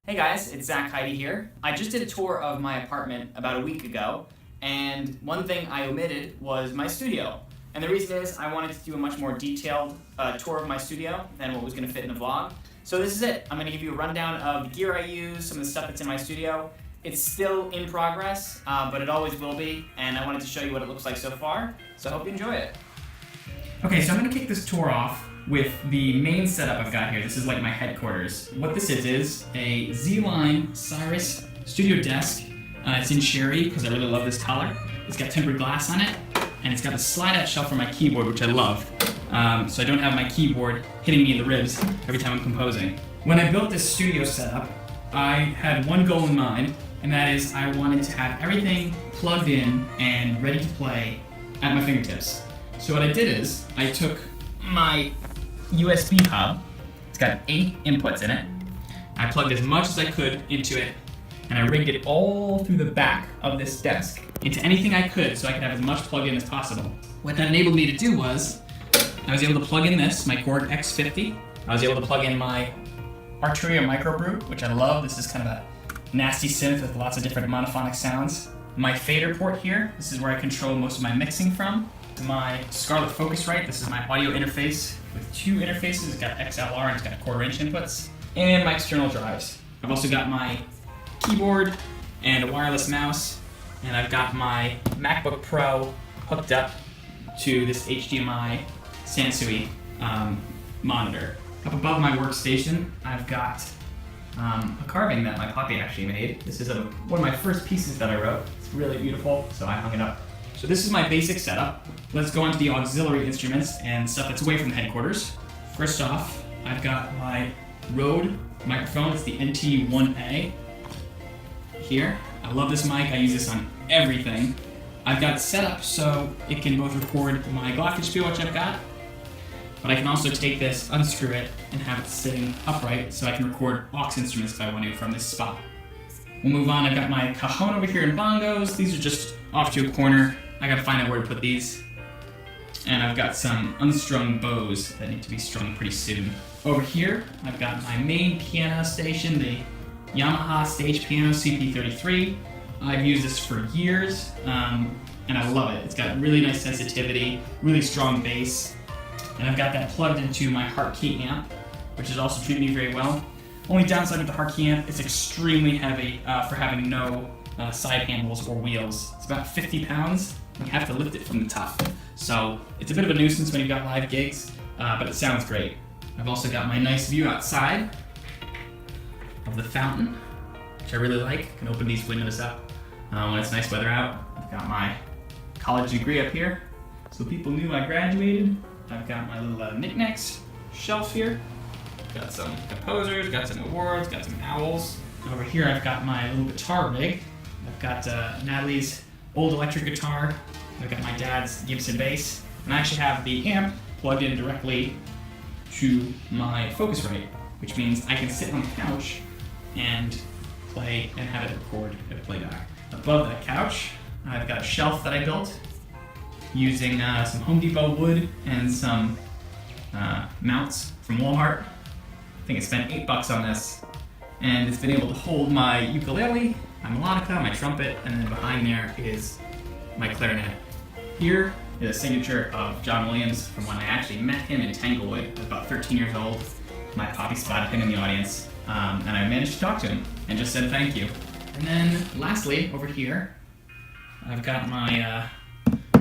Hey guys, it's Heyde here. I just did a tour of my apartment about a week ago, and one thing I omitted was my studio. And the reason is I wanted to do a much more detailed tour of my studio than what was going to fit in the vlog. So this is it. I'm going to give you a rundown of the gear I use, some of the stuff that's in my studio. It's still in progress, but it always will be, and I wanted to show you what it looks like so far, so I hope you enjoy it. Okay, so I'm going to kick this tour off with the main setup I've got here. This is like my headquarters. What this is a Z-Line Cyrus studio desk. It's in cherry because I really love this color. It's got tempered glass on it, and it's got a slide-out shelf for my keyboard, which I love. So I don't have my keyboard hitting me in the ribs every time I'm composing. When I built this studio setup, I had one goal in mind, and that is I wanted to have everything plugged in and ready to play at my fingertips. So what I did is I took my USB hub. It's got 8 inputs in it. I plugged as much as I could into it, and I rigged it all through the back of this desk into anything I could so I could have as much plugged in as possible. What that enabled me to do was I was able to plug in this, my Korg X50. I was able to plug in my Arturia microbrew, which I love. This is kind of a nasty synth with lots of different monophonic sounds. My fader port here, this is where I control most of my mixing from. My Scarlett Focusrite, this is my audio interface with 2 interfaces. It's got XLR and it's got 1/4-inch inputs. And my external drives. I've also got my keyboard and a wireless mouse, and I've got my MacBook Pro hooked up to this HDMI Sansui monitor. Up above my workstation, I've got a carving that my puppy actually made. This is one of my first pieces that I wrote. It's really beautiful, so I hung it up. So this is my basic setup. Let's go on to the auxiliary instruments and stuff that's away from the headquarters. First off, I've got my Rode microphone. It's the NT1A here. I love this mic. I use this on everything. I've got it set up so it can both record my glockenspiel, which I've got, but I can also take this, unscrew it, and have it sitting upright so I can record aux instruments if I want to from this spot. We'll move on. I've got my cajon over here and bongos. These are just off to a corner. I gotta find out where to put these. And I've got some unstrung bows that need to be strung pretty soon. Over here, I've got my main piano station, the Yamaha Stage Piano CP33. I've used this for years, and I love it. It's got really nice sensitivity, really strong bass, and I've got that plugged into my Hartkey amp, which has also treated me very well. Only downside with the Hartkey amp, it's extremely heavy for having no side handles or wheels. It's about 50 pounds. You have to lift it from the top. So it's a bit of a nuisance when you've got live gigs, but it sounds great. I've also got my nice view outside of the fountain, which I really like. I can open these windows up when it's nice weather out. I've got my college degree up here, so people knew I graduated. I've got my little knickknacks shelf here. Got some composers, got some awards, got some owls. Over here I've got my little guitar rig. I've got Natalie's old electric guitar. I've got my dad's Gibson bass. And I actually have the amp plugged in directly to my Focusrite, which means I can sit on the couch and play and have it record at playback. Above that couch, I've got a shelf that I built using some Home Depot wood and some mounts from Walmart. I think I spent $8 on this, and it's been able to hold my ukulele, my melodica, my trumpet, and then behind there is my clarinet. Here is a signature of John Williams from when I actually met him in Tanglewood. I was about 13 years old. My poppy spotted him in the audience, and I managed to talk to him and just said thank you. And then lastly, over here, I've got my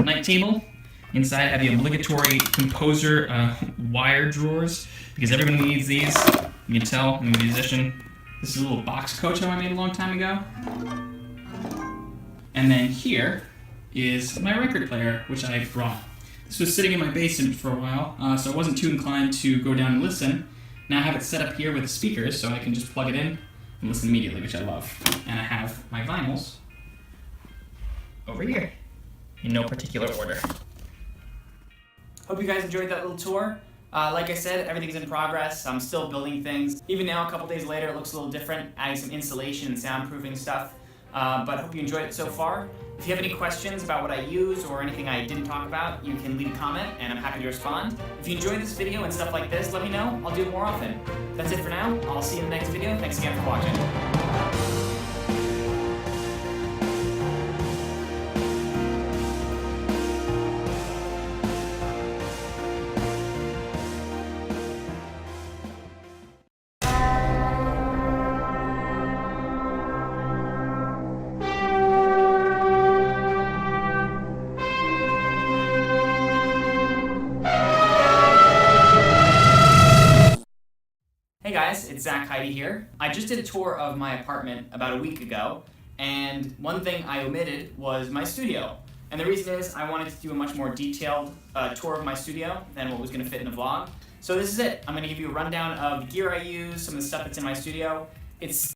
night table. Inside I have the obligatory composer wire drawers, because everyone needs these. You can tell I'm a musician. This is a little box Koto I made a long time ago. And then here is my record player, which I brought. This was sitting in my basement for a while, so I wasn't too inclined to go down and listen. Now I have it set up here with the speakers, so I can just plug it in and listen immediately, which I love. And I have my vinyls over here, in no particular order. Hope you guys enjoyed that little tour. Like I said, everything's in progress. I'm still building things. Even now, a couple days later, it looks a little different, adding some insulation and soundproofing stuff. But I hope you enjoyed it so far. If you have any questions about what I use or anything I didn't talk about, you can leave a comment and I'm happy to respond. If you enjoyed this video and stuff like this, let me know. I'll do it more often. That's it for now. I'll see you in the next video. Thanks again for watching. Hey guys, it's Heyde here. I just did a tour of my apartment about a week ago, and one thing I omitted was my studio. And the reason is I wanted to do a much more detailed tour of my studio than what was going to fit in the vlog. So this is it. I'm going to give you a rundown of the gear I use, some of the stuff that's in my studio. It's